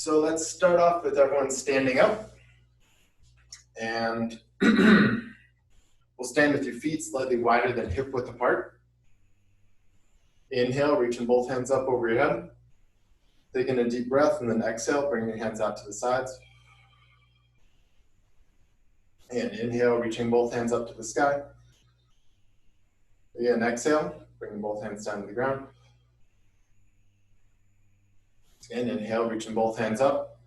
So let's start off with everyone standing up, and we'll stand with your feet slightly wider than hip width apart. Inhale, reaching both hands up over your head. Taking a deep breath, and then exhale, bring your hands out to the sides. And inhale, reaching both hands up to the sky. Again, exhale, bringing both hands down to the ground. Again, inhale, reaching both hands up.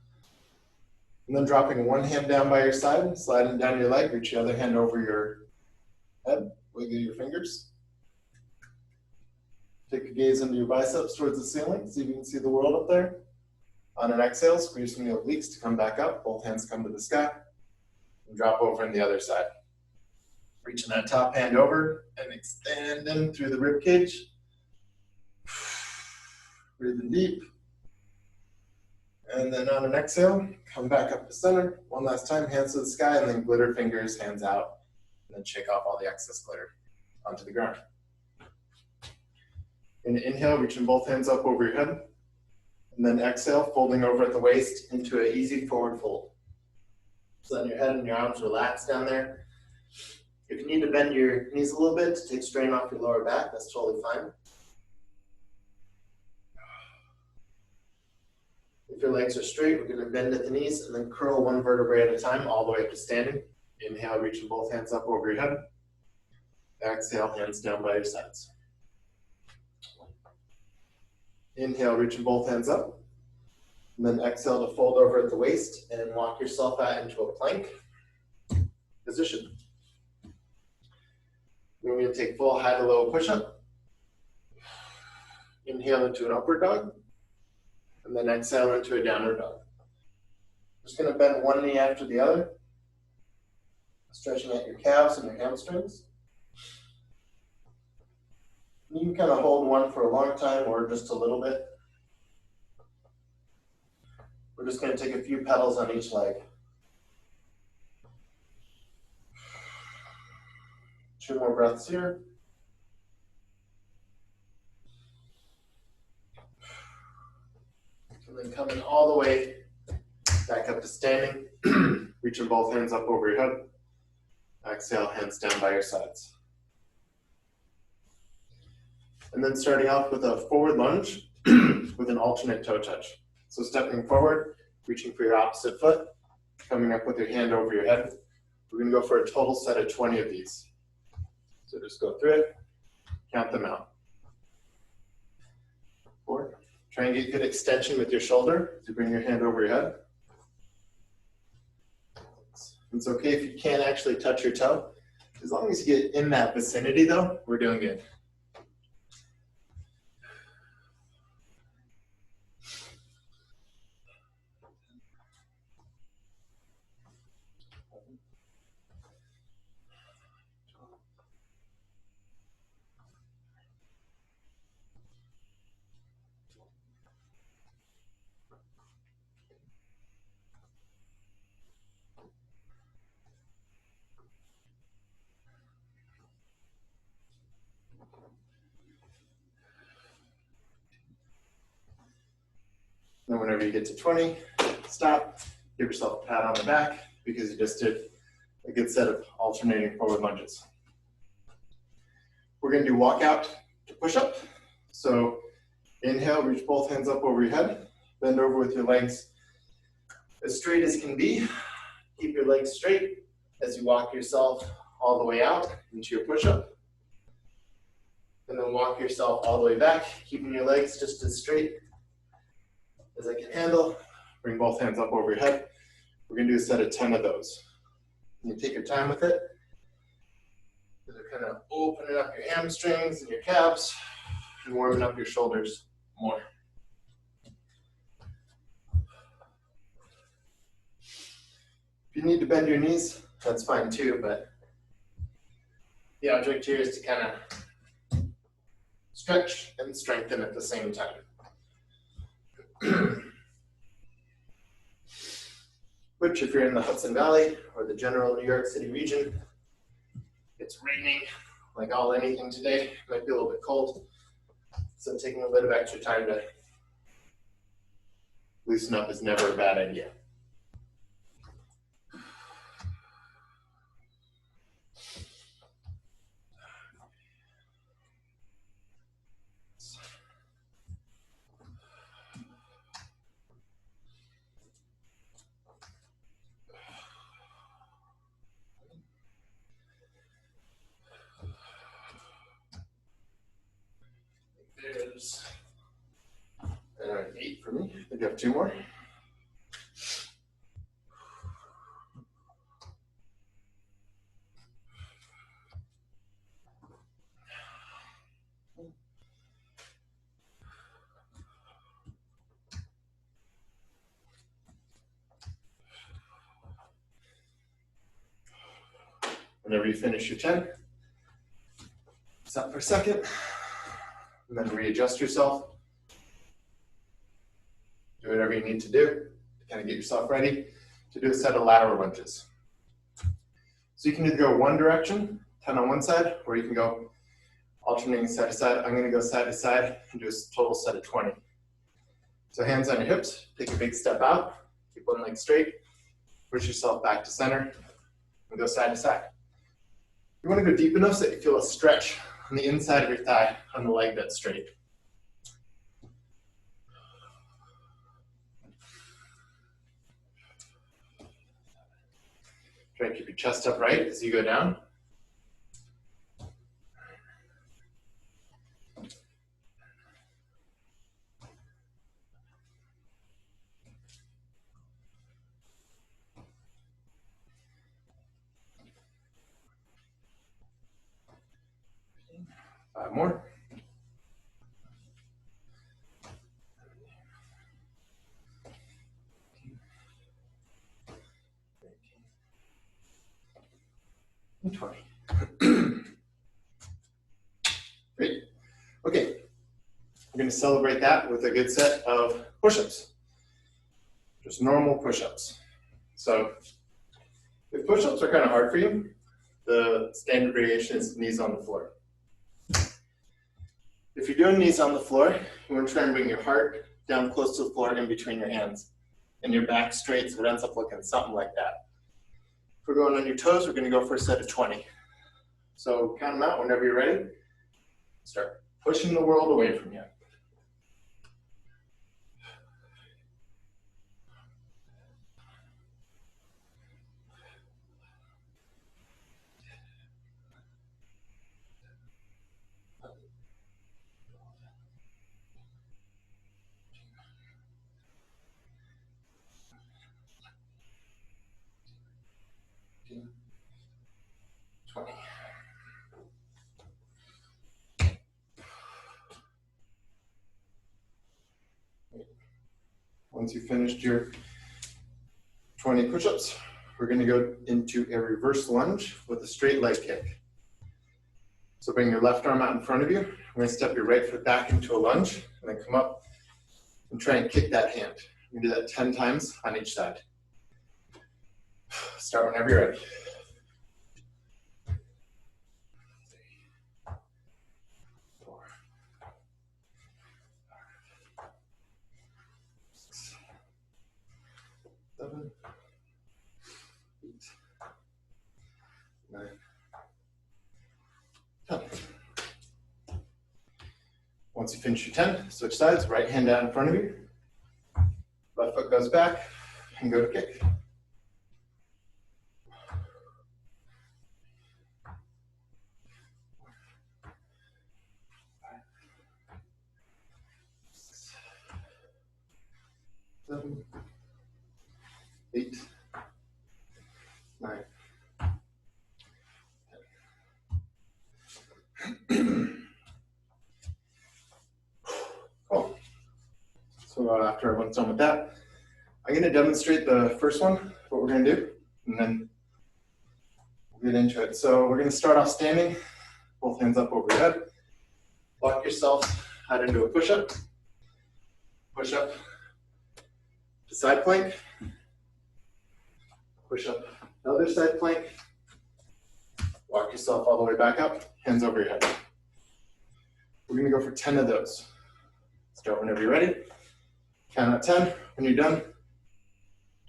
And then dropping one hand down by your side, sliding down your leg, reach your other hand over your head, wiggle your fingers. Take a gaze into your biceps towards the ceiling, see if you can see the world up there. On an exhale, squeeze from the obliques to come back up, both hands come to the sky, and drop over on the other side. Reaching that top hand over and extending through the rib cage. Breathing deep. And then on an exhale, come back up to center. One last time, hands to the sky, and then glitter fingers, hands out. And then shake off all the excess glitter onto the ground. And inhale, reaching both hands up over your head. And then exhale, folding over at the waist into an easy forward fold. So letting your head and your arms relax down there. If you need to bend your knees a little bit to take strain off your lower back, that's totally fine. If your legs are straight, we're going to bend at the knees and then curl one vertebrae at a time all the way up to standing. Inhale, reaching both hands up over your head. Exhale, hands down by your sides. Inhale, reaching both hands up. And then exhale to fold over at the waist and walk yourself out into a plank position. We're going to take full high to low push-up. Inhale into an upward dog. And then exhale into a downward dog. Just going to bend one knee after the other, stretching out your calves and your hamstrings. You can kind of hold one for a long time or just a little bit. We're just going to take a few pedals on each leg. 2 more breaths here. And then coming all the way back up to standing, reaching both hands up over your head. Exhale, hands down by your sides. And then starting off with a forward lunge with an alternate toe touch. So stepping forward, reaching for your opposite foot, coming up with your hand over your head. We're going to go for a total set of 20 of these. So just go through it, count them out. 4. Try and get good extension with your shoulder as you bring your hand over your head. It's okay if you can't actually touch your toe. As long as you get in that vicinity though, we're doing good. Then whenever you get to 20, stop, give yourself a pat on the back because you just did a good set of alternating forward lunges. We're going to do walkout to push up. So inhale, reach both hands up over your head, bend over with your legs as straight as can be. Keep your legs straight as you walk yourself all the way out into your push-up. And then walk yourself all the way back, keeping your legs just as straight as I can handle. Bring both hands up over your head. We're going to do a set of 10 of those. You take your time with it. They're kind of opening up your hamstrings and your calves and warming up your shoulders more. If you need to bend your knees, that's fine too, but the object here is to kind of stretch and strengthen at the same time. Which, if you're in the Hudson Valley or the general New York City region, it's raining like anything today. It might be a little bit cold. So taking a bit of extra time to Loosen up is never a bad idea. There's 8 for me. I think I have 2 more. Whenever you finish your 10, stop for a second, and then readjust yourself. Do whatever you need to do to kind of get yourself ready to do a set of lateral lunges. So you can either go one direction, 10 on one side, or you can go alternating side to side. I'm going to go side to side and do a total set of 20. So hands on your hips, take a big step out, keep one leg straight, push yourself back to center, and go side to side. You want to go deep enough so that you feel a stretch on the inside of your thigh on the leg that's straight. Try to keep your chest upright as you go down. Five more. And 20. Great. Okay. We're going to celebrate that with a good set of push-ups. Just normal push-ups. So if push-ups are kind of hard for you, the standard variation is knees on the floor. If you're doing knees on the floor, you want to try and bring your heart down close to the floor in between your hands and your back straight, so it ends up looking something like that. If we're going on your toes, we're going to go for a set of 20. So count them out whenever you're ready. Start pushing the world away from you. Once you've finished your 20 push-ups, we're going to go into a reverse lunge with a straight leg kick. So bring your left arm out in front of you. We're going to step your right foot back into a lunge and then come up and try and kick that hand. You can do that 10 times on each side. Start whenever you're ready. 7, 8, 9, 10. Once you finish your 10, switch sides, right hand out in front of you. Left foot goes back and go to kick. 7, 8, 9, 10. Cool. So after everyone's done with that, I'm going to demonstrate the first one, what we're going to do, and then we'll get into it. So we're going to start off standing, both hands up over your head. Lock yourself out into a push-up. Push-up to side plank. Push up the other side plank. Walk yourself all the way back up, hands over your head. We're going to go for 10 of those. Start whenever you're ready. Count out 10. When you're done,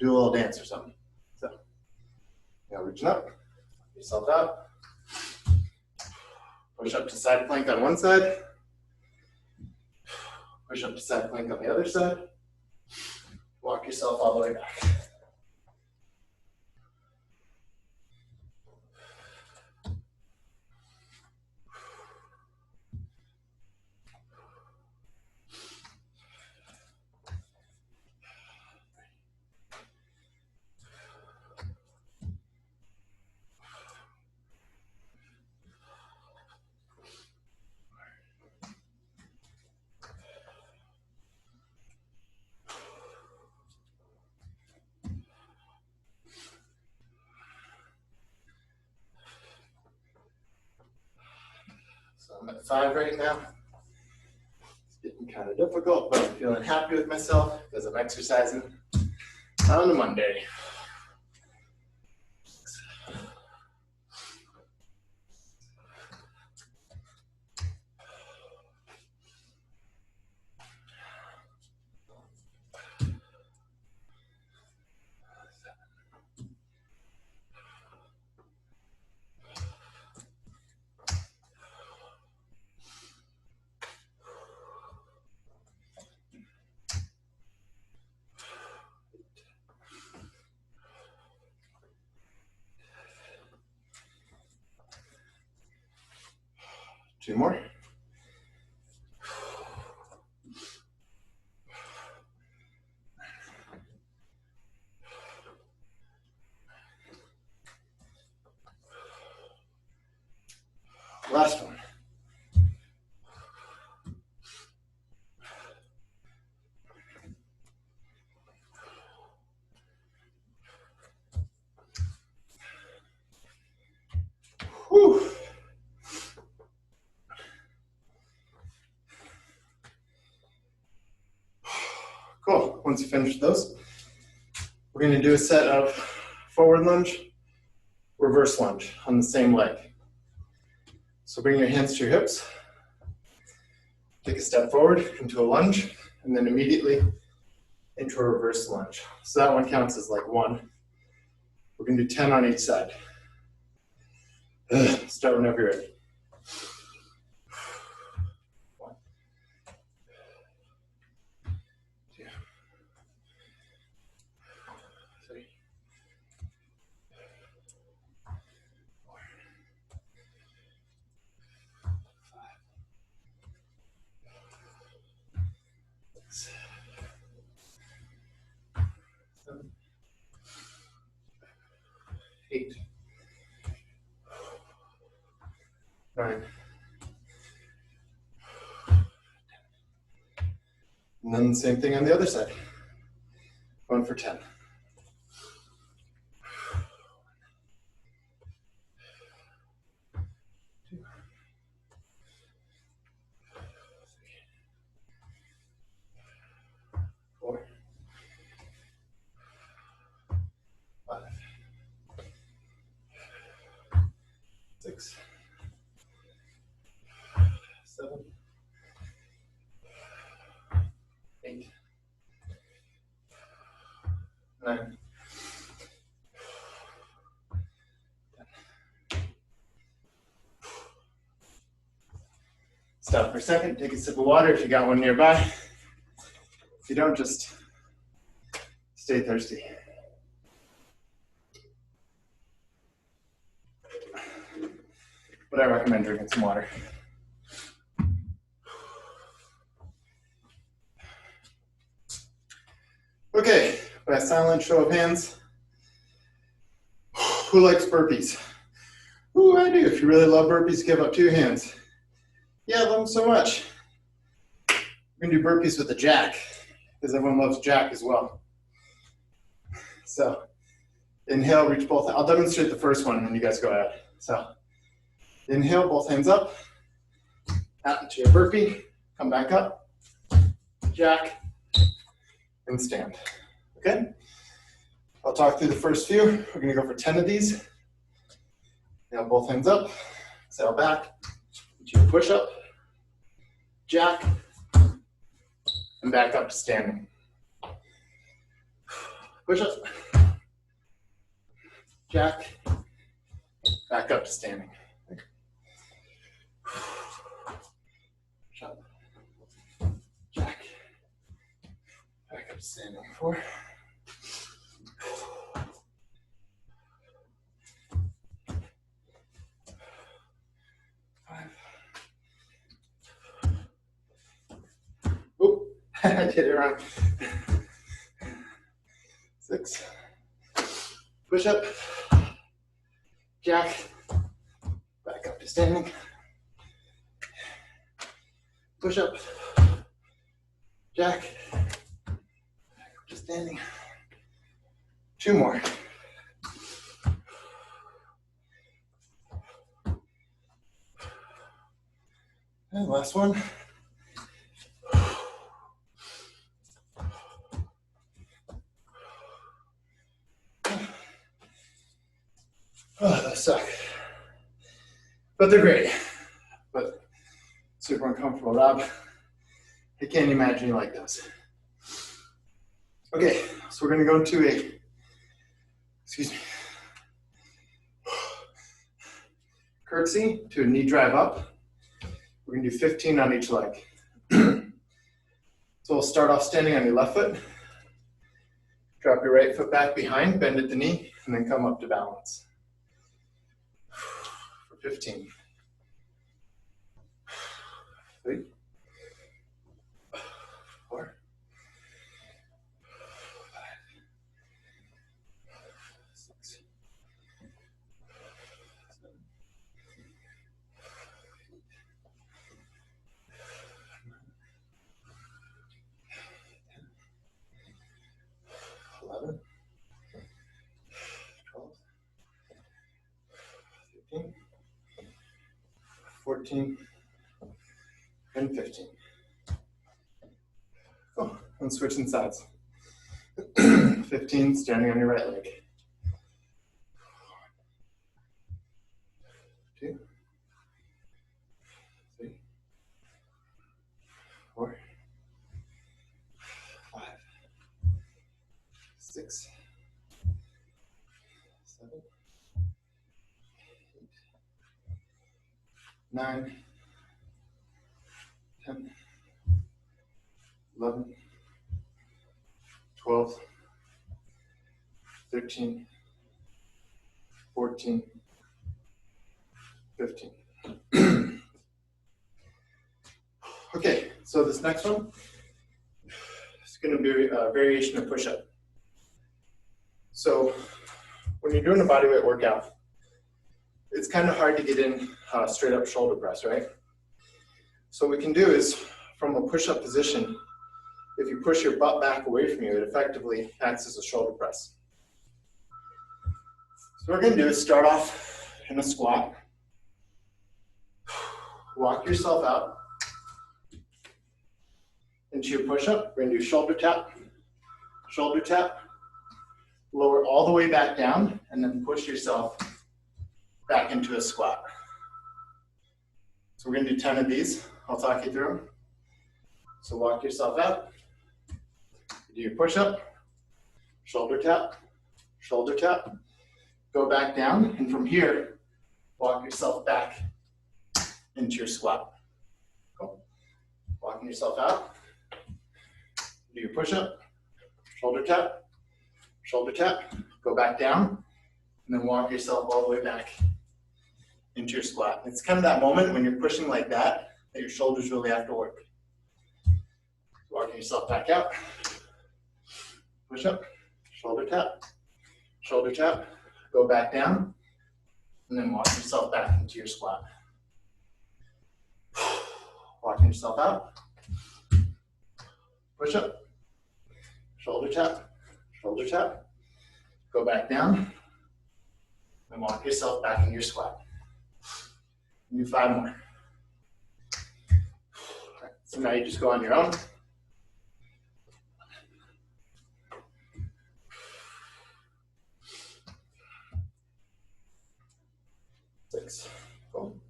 do a little dance or something. So, now reaching up, yourself out. Push up to side plank on one side. Push up to side plank on the other side. Walk yourself all the way back. So I'm at 5 right now. It's getting kind of difficult, but I'm feeling happy with myself because I'm exercising on a Monday. Two more. Last one. Whew. Cool. Once you finish those, we're going to do a set of forward lunge, reverse lunge on the same leg. So bring your hands to your hips, take a step forward into a lunge, and then immediately into a reverse lunge. So that one counts as like 1. We're going to do 10 on each side. Start whenever you're ready. 1, 2, 3, 4, 5, 6, 7, 8, 9, and then the same thing on the other side. 1 for 10. 2, 3, 4, 5, 6, 7, 8, 9, 10. Stop for a second, take a sip of water if you got one nearby. If you don't, just stay thirsty. But I recommend drinking some water. Okay, by a silent show of hands, who likes burpees? Ooh, I do. If you really love burpees, give up 2 hands. Yeah, I love them so much. We're gonna do burpees with a jack, because everyone loves jack as well. So, inhale, reach both. I'll demonstrate the first one, and then you guys go ahead. So, inhale, both hands up, out into your burpee, come back up, jack, and stand. Okay? I'll talk through the first few. We're gonna go for 10 of these. Now both hands up, exhale back, into your push-up, jack, and back up to standing. Push up. Jack. Back up to standing. Push up. Jack. Back up to standing. 4. 5. Oop, I did it wrong. 6. Push up. Jack. Back up to standing. Push up. Jack. Back up to standing. 2 more. And last one. Oh, those suck. But they're great. But super uncomfortable, Rob. I can't imagine you like those. Okay, so we're gonna go into a, excuse me, curtsy to a knee drive up. We're gonna do 15 on each leg. So we'll start off standing on your left foot. Drop your right foot back behind, bend at the knee, and then come up to balance. For 15. 3. 4. 5. 6. 7. 11, 12, 13, 14, and 15. Cool. And switching sides. 15, standing on your right leg. 2, 3, 4, 5, 6, 7, 8, 9, 10, 11, 12, 13, 14, 15. Okay, so this next one is going to be a variation of push-up. So when you're doing a bodyweight workout, it's kind of hard to get in straight up shoulder press, right? So what we can do is, from a push-up position, if you push your butt back away from you, it effectively acts as a shoulder press. So what we're going to do is start off in a squat. Walk yourself out into your push-up. We're going to do shoulder tap, lower all the way back down, and then push yourself back into a squat. So we're going to do 10 of these. I'll talk you through them. So walk yourself out. Do your push-up, shoulder tap, go back down, and from here, walk yourself back into your squat. Cool. Walking yourself out. Do your push-up, shoulder tap, go back down, and then walk yourself all the way back into your squat. It's kind of that moment when you're pushing like that your shoulders really have to work. Walking yourself back out. Push up, shoulder tap, go back down, and then walk yourself back into your squat. Walking yourself out. Push up, shoulder tap, go back down, and walk yourself back into your squat. Do 5 more. Right, so now you just go on your own. 6. Cool.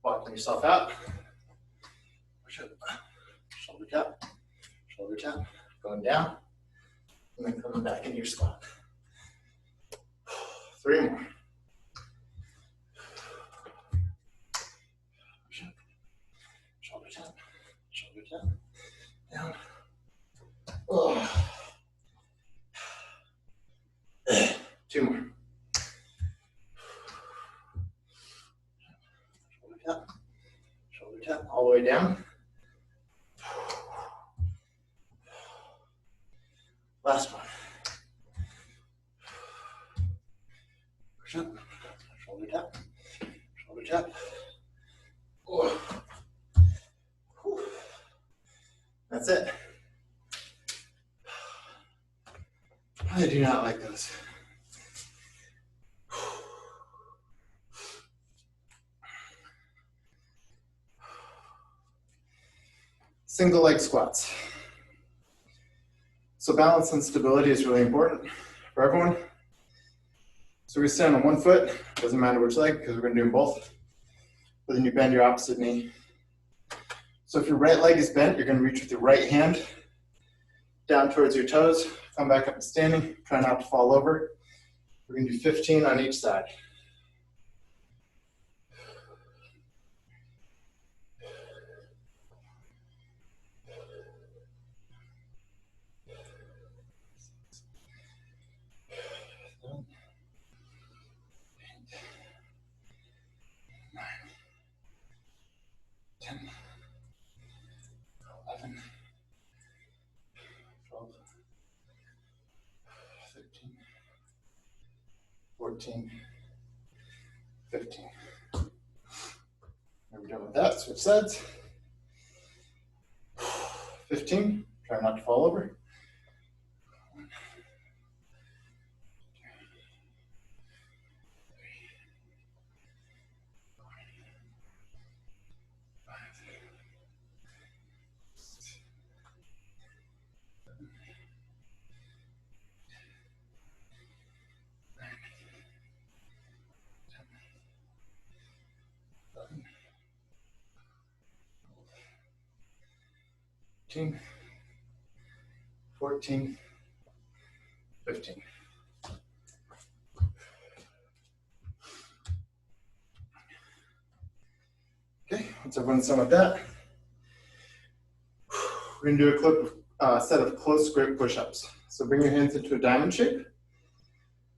Walking yourself out. Push up, shoulder tap, going down, and then come Coming back into your squat. 3 more. Shoulder tap, shoulder tap, down. Oh. 2 more. Shoulder tap, all the way down. Last one. Push up, shoulder tap, shoulder tap. Oh. That's it. I do not like those. Single leg squats. So balance and stability is really important for everyone. So we stand on one foot, doesn't matter which leg, because we're going to do them both. But then you bend your opposite knee. So if your right leg is bent, you're going to reach with your right hand down towards your toes, come back up to standing, try not to fall over. We're going to do 15 on each side. Fourteen, 15. When we're done with that, switch sides. 15, try not to fall over. 1, 2, 3, 4, 5, 6, 7, 9, 10, 14, 15. Okay, once everyone's done with that, we're going to do a set of close grip push-ups. So bring your hands into a diamond shape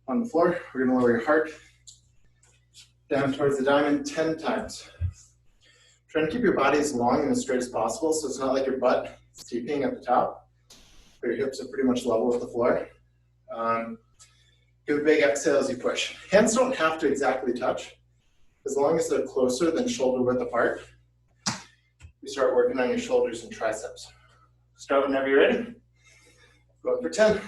on the floor. We're going to lower your heart down towards the diamond 10 times. Try to keep your body as long and as straight as possible, so it's not like your butt is TPing at the top, but your hips are pretty much level with the floor. Give a big exhale as you push. Hands don't have to exactly touch. As long as they're closer than shoulder width apart, you start working on your shoulders and triceps. Start whenever you're ready. Go for 10.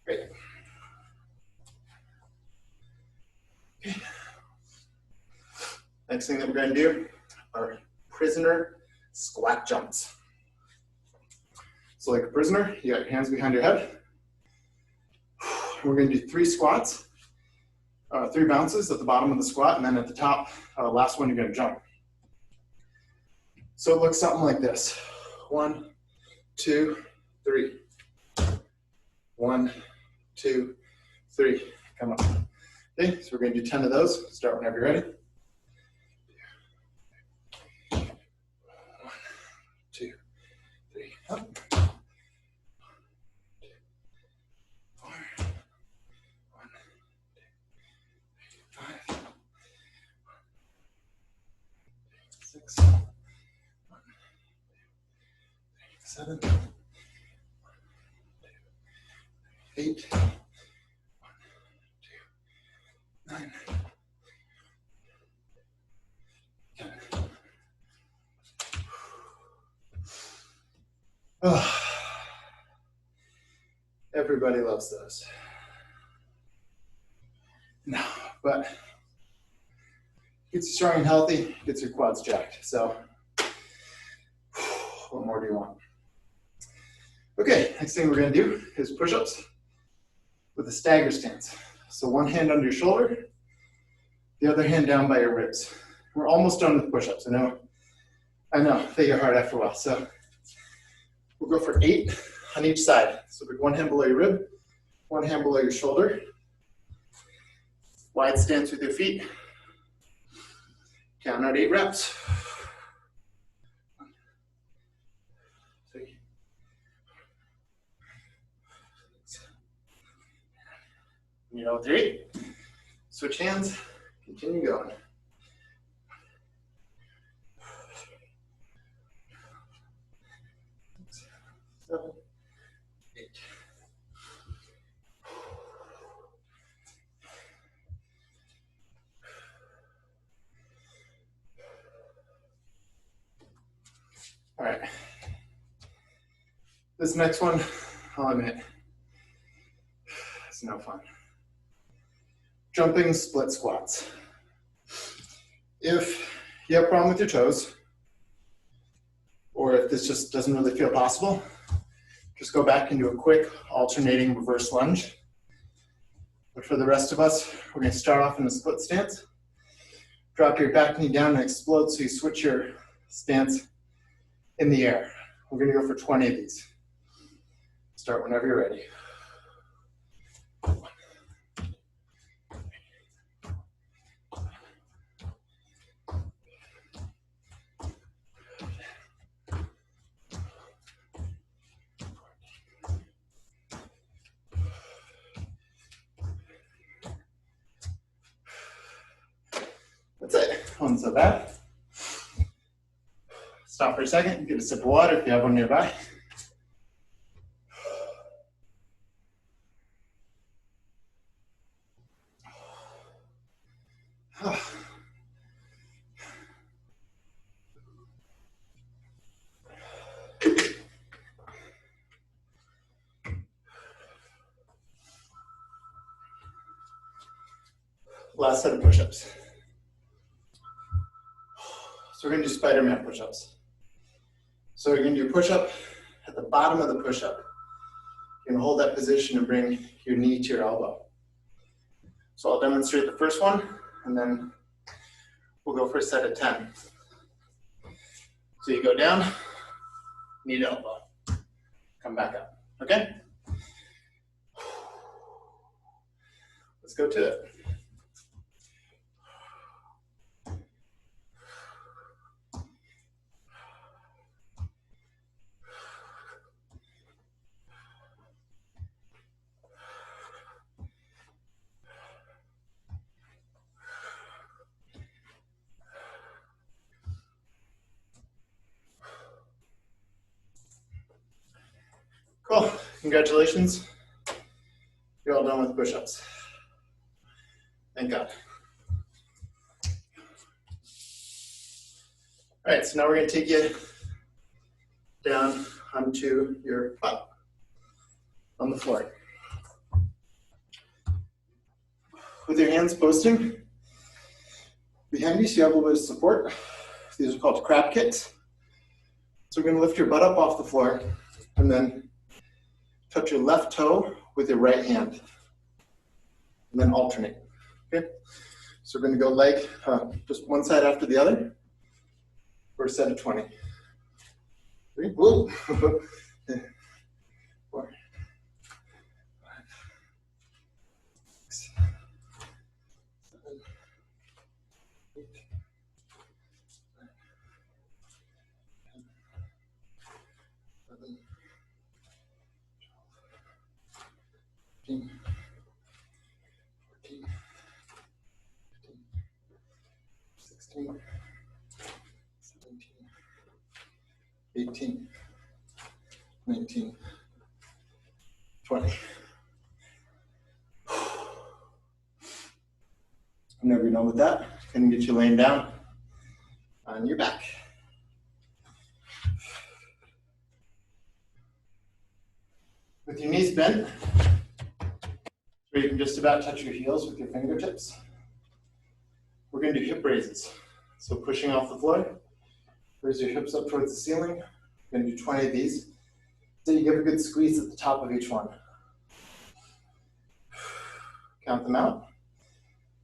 Great. Okay. Next thing that we're going to do are prisoner squat jumps. So like a prisoner, you got your hands behind your head. We're going to do 3 squats, 3 bounces at the bottom of the squat, and then at the top, last one, you're going to jump. So it looks something like this. 1, 2, 3. 1, 2, 3. Come on. Okay, so we're going to do 10 of those. Start whenever you're ready. 1, 2, 3. Up. 4. 1, 2, 3, 5. 6. 1, 2, 3, 7. 8. 1, 2, 9. 10. Oh, everybody loves those. No, but gets you strong and healthy, gets your quads jacked. So, what more do you want? Okay, next thing we're going to do is push-ups. with a stagger stance. So one hand under your shoulder, the other hand down by your ribs. We're almost done with push-ups. I know, they get hard after a while. So we'll go for 8 on each side. So bring one hand below your rib, one hand below your shoulder. Wide stance with your feet. Count out 8 reps. 1, 2, 3, 4, 5, 6, 7, 8. Switch hands, continue going. 7, 8. All right. This next one, I'll admit, it's no fun. Jumping split squats. If you have a problem with your toes, or if this just doesn't really feel possible, just go back and do a quick alternating reverse lunge. But for the rest of us, we're going to start off in a split stance. Drop your back knee down and explode so you switch your stance in the air. We're going to go for 20 of these. Start whenever you're ready. 1, 2, 3. That's it. Wasn't so bad. Stop for a second, get a sip of water if you have one nearby. Last set of push-ups. So we're going to do Spider-Man push-ups. So you're going to do a push-up at the bottom of the push-up. You're going to hold that position and bring your knee to your elbow. So I'll demonstrate the first one, and then we'll go for a set of 10. So you go down, knee to elbow. Come back up, okay? Let's go to it. Cool, congratulations. You're all done with push-ups. Thank God. All right, so now we're going to take you down onto your butt on the floor. With your hands posting behind you so you have a little bit of support. These are called crab kicks. So we're going to lift your butt up off the floor and then touch your left toe with your right hand, and then alternate, okay? So we're gonna go leg, just one side after the other, for a set of 20. 3, whoa. 4, 5, 6, 7, 8, 9, 10, 11, 13, 14, 15, 16, 17, 18, 19, 20. Whenever you're done with that, can get you laying down on your back. With your knees bent, where you can just about touch your heels with your fingertips, we're going to do hip raises. So pushing off the floor, raise your hips up towards the ceiling. We're going to do 20 of these. So you give a good squeeze at the top of each one. Count them out.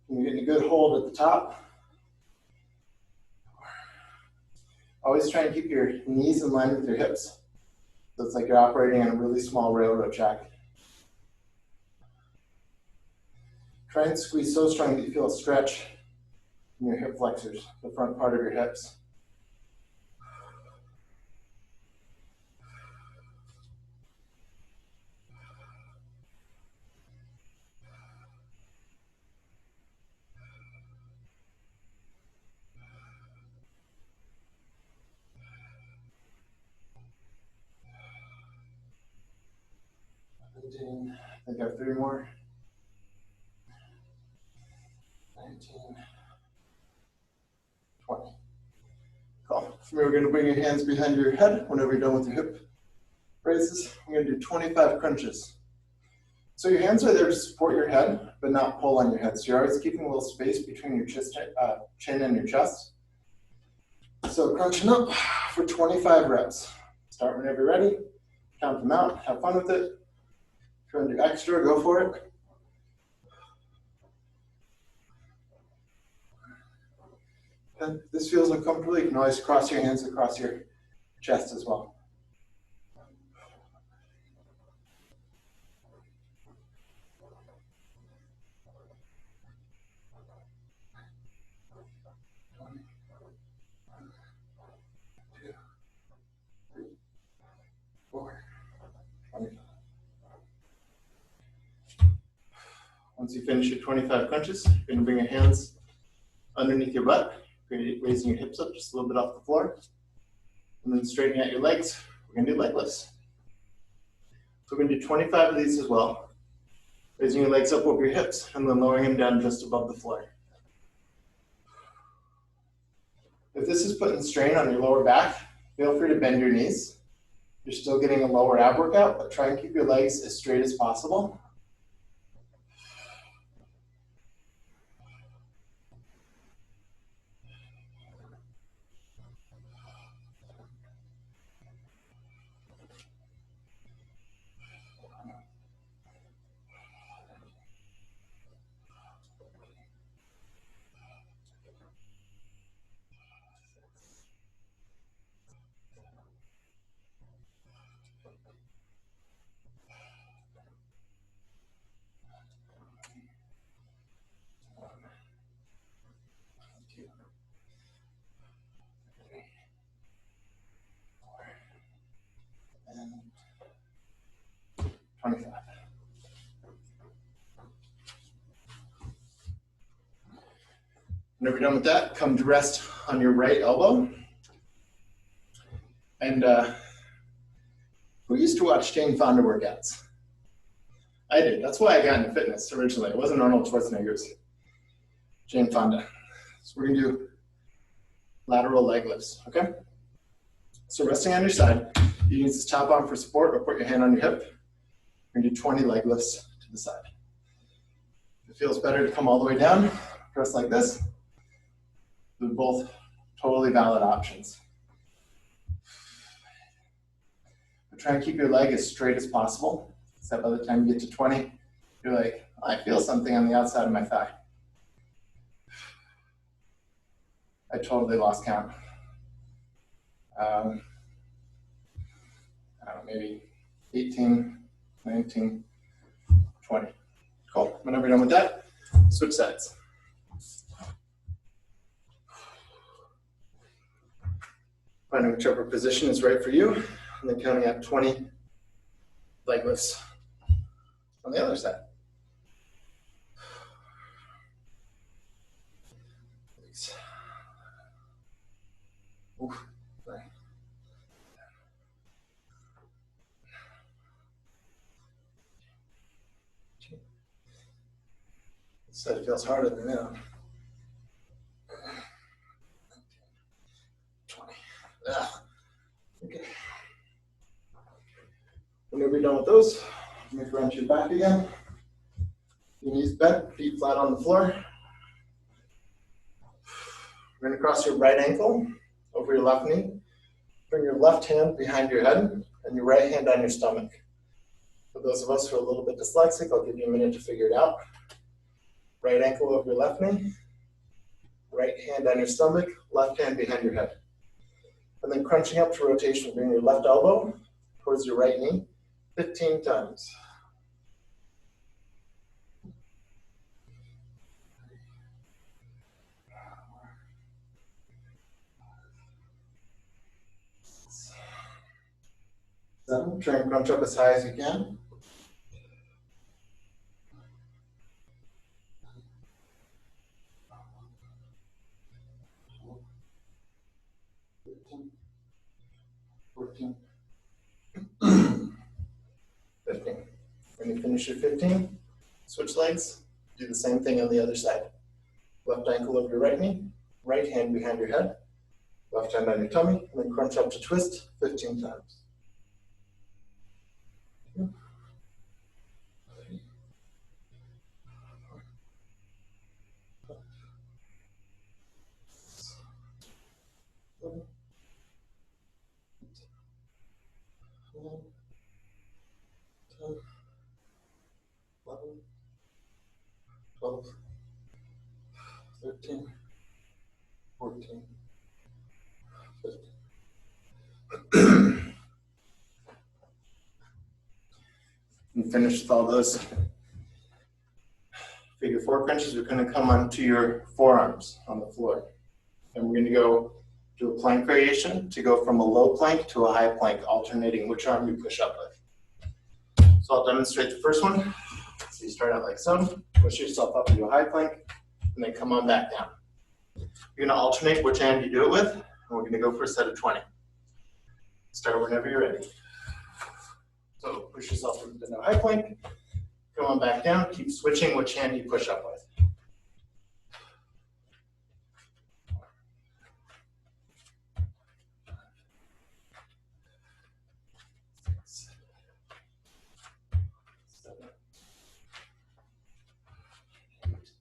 You're getting a good hold at the top. Always try and keep your knees in line with your hips. So it's like you're operating on a really small railroad track. Try and squeeze so strong that you feel a stretch in your hip flexors, the front part of your hips. I think I have 3 more. 19, 20. Cool. From here, we're going to bring your hands behind your head whenever you're done with your hip raises. We're going to do 25 crunches. So your hands are there to support your head, but not pull on your head. So you're always keeping a little space between your chin and your chest. So crunching up for 25 reps. Start whenever you're ready. Count them out. Have fun with it. If you want to do extra, go for it. And if this feels uncomfortable, you can always cross your hands across your chest as well. Once you finish your 25 crunches, you're going to bring your hands underneath your butt, raising your hips up just a little bit off the floor, and then straightening out your legs. We're going to do leg lifts. So we're going to do 25 of these as well, raising your legs up over your hips and then lowering them down just above the floor. If this is putting strain on your lower back, feel free to bend your knees. You're still getting a lower ab workout, but try and keep your legs as straight as possible. And 25. Whenever you're done with that, come to rest on your right elbow. And who used to watch Jane Fonda workouts? I did. That's why I got into fitness originally. It wasn't Arnold Schwarzenegger's. Jane Fonda. So we're going to do lateral leg lifts, okay? So resting on your side, you can use this top arm for support or put your hand on your hip. We're going to do 20 leg lifts to the side. If it feels better to come all the way down, press like this. They're both totally valid options. But try and keep your leg as straight as possible, so that by the time you get to 20, you're like, oh, I feel something on the outside of my thigh. I totally lost count. I don't know, maybe 18, 19, 20. Cool. Whenever you're done with that, switch sides. Finding whichever position is right for you, and then counting out 20 leg lifts on the other side. Oof, sorry. This side feels harder than that. 20. Okay. Whenever you're done with those, make around your back again. Your knees bent, feet flat on the floor. We're going to cross your right ankle over your left knee. Bring your left hand behind your head and your right hand on your stomach. For those of us who are a little bit dyslexic, I'll give you a minute to figure it out. Right ankle over your left knee. Right hand on your stomach, left hand behind your head. And then crunching up to rotation, bring your left elbow towards your right knee 15 times. Seven, try and crunch up as high as you can. 13, 14, 15. When you finish your 15, switch legs, do the same thing on the other side. Left ankle over your right knee, right hand behind your head, left hand on your tummy, and then crunch up to twist 15 times. 2, 3, 4, 7, 8, 9, 10, 11, 12, 13, 14, 15. And finish with all those figure 4 crunches. We're going to come onto your forearms on the floor. And we're going to go do a plank variation to go from a low plank to a high plank, alternating which arm you push up with. So I'll demonstrate the first one. So you start out like so, push yourself up into a high plank, and then come on back down. You're going to alternate which hand you do it with, and we're going to go for a set of 20. Start whenever you're ready. So push yourself into a high plank, come on back down, keep switching which hand you push up with. 6, 7, 8,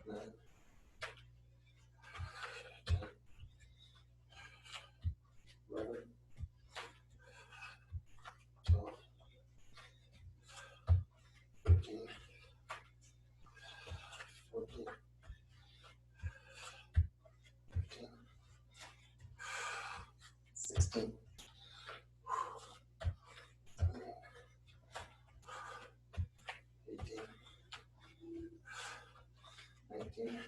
9, 10, 11, 12, 13, 14, 15, 16, 18, 19,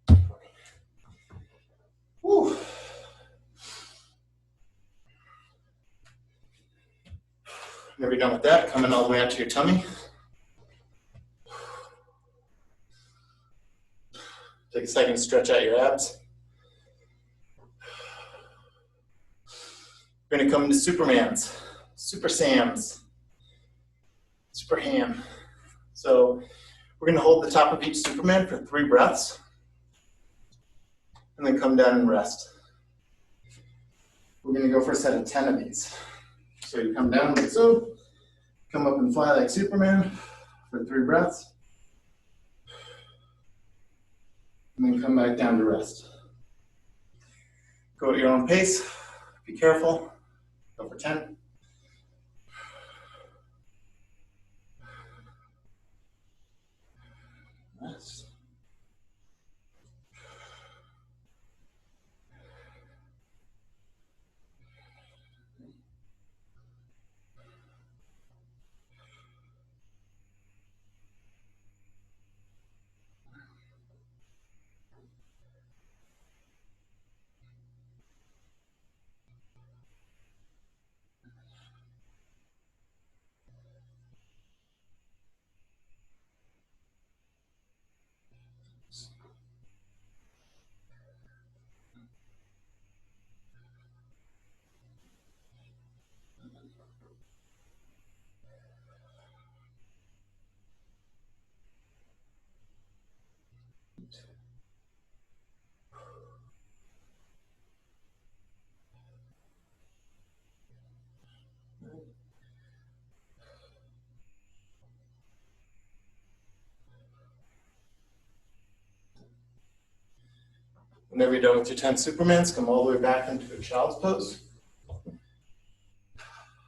20. Whew. Whenever you're done with that, coming all the way out to your tummy. Take a second to stretch out your abs. We're going to come into Supermans, Super Sams, Super Ham. So we're going to hold the top of each Superman for 3 breaths, and then come down and rest. We're going to go for a set of 10 of these. So you come down like so, come up and fly like Superman for 3 breaths, and then come back down to rest. Go at your own pace, be careful, go for 10. Rest. Whenever you're done with your 10 Supermans, come all the way back into a child's pose.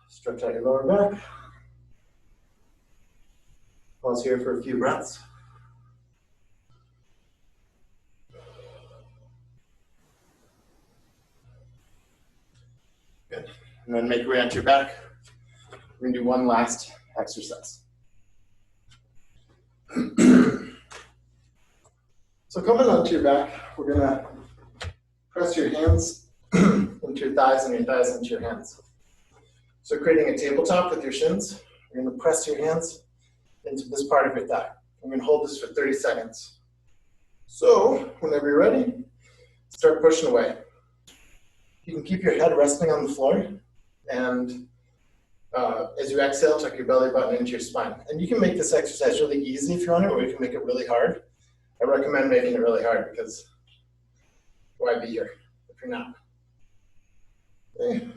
Stretch out your lower back. Pause here for a few breaths. Good. And then make your way onto your back. We're gonna do one last exercise. So coming onto your back, we're gonna press your hands into your thighs and your thighs into your hands. So creating a tabletop with your shins, you're gonna press your hands into this part of your thigh. I'm gonna hold this for 30 seconds. So whenever you're ready, start pushing away. You can keep your head resting on the floor, and as you exhale, tuck your belly button into your spine. And you can make this exercise really easy if you want it, or you can make it really hard. I recommend making it really hard because why be here if you're not? Okay.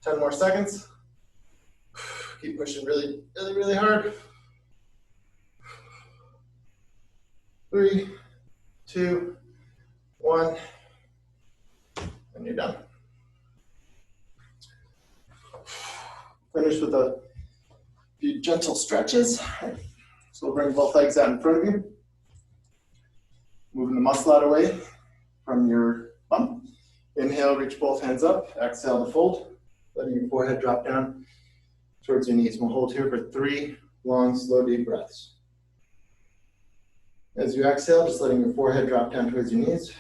10 more seconds. Keep pushing really, really, really hard. 3, 2, 1, and you're done. Finish with a few gentle stretches. So we'll bring both legs out in front of you. Moving the muscle out away from your bum. Inhale, reach both hands up. Exhale to fold. Letting your forehead drop down towards your knees. We'll hold here for 3 long, slow, deep breaths. As you exhale, just letting your forehead drop down towards your knees.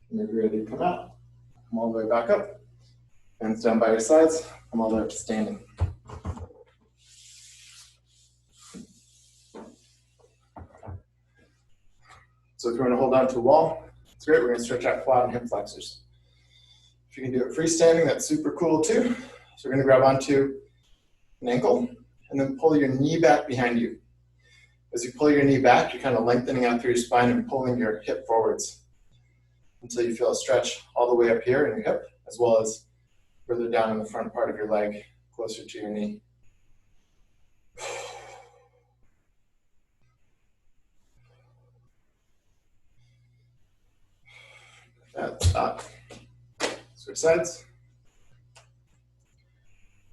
Whenever you're ready to come out, come all the way back up. Hands down by your sides, come all the way up to standing. So if you want to hold on to a wall, it's great. We're going to stretch out quad and hip flexors. If you can do it freestanding, that's super cool too. So we're going to grab onto an ankle and then pull your knee back behind you. As you pull your knee back, you're kind of lengthening out through your spine and pulling your hip forwards until you feel a stretch all the way up here in your hip, as well as further down in the front part of your leg, closer to your knee. Stop. Switch sides.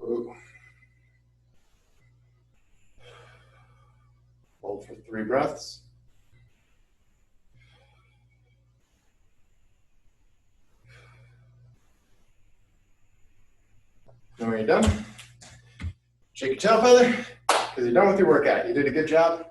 Ooh. Hold for 3 breaths. And when you're done, shake your tail feather, because you're done with your workout. You did a good job.